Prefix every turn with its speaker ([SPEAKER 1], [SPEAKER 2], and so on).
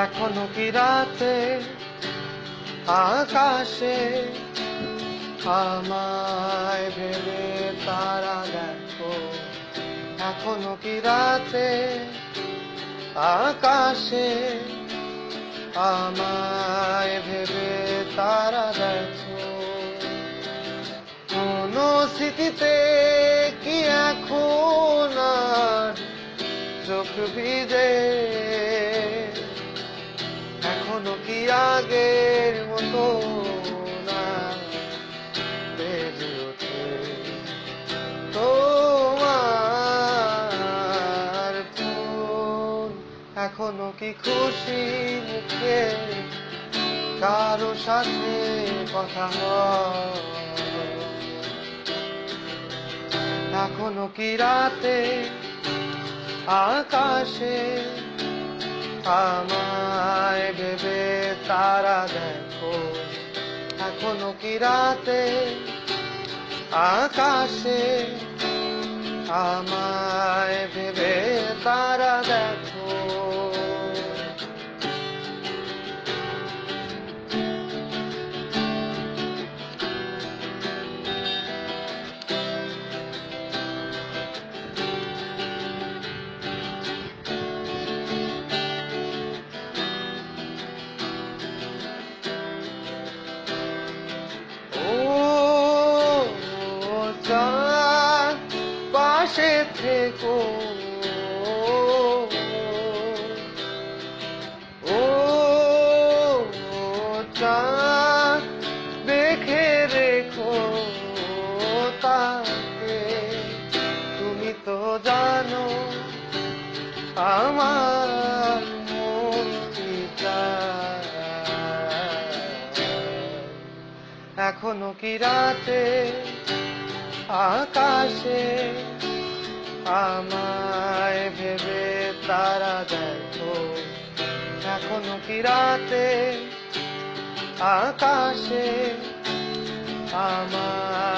[SPEAKER 1] এখনো কি রাতে আকাশে আমায় ভেবে তারা দেখো? এখনো কি রাতে আকাশে আমায় ভেবে তারা দেখো? কোন স্মৃতিতে কি এখন আর চোখ ভিজে? এখনো কি আগের মতো না বেজে ওঠে তোমার ফোন? এখনো কি খুশি মুখে কারো সাথে কথা হয়? এখনো কি রাতে আকাশে আমায় ভেবে তারা দেখো? এখনো কি রাতে আকাশে আমায় ভেবে তারা দেখো? পাশে থেকো ও চাঁদ, দেখে রেখো তাকে। তুমি তো জানো আমার মন কি চায়। এখনো কি রাতে আকাশে আমায় ভেবে তারা দেখো? এখনো কি রাতে আকাশে আমায়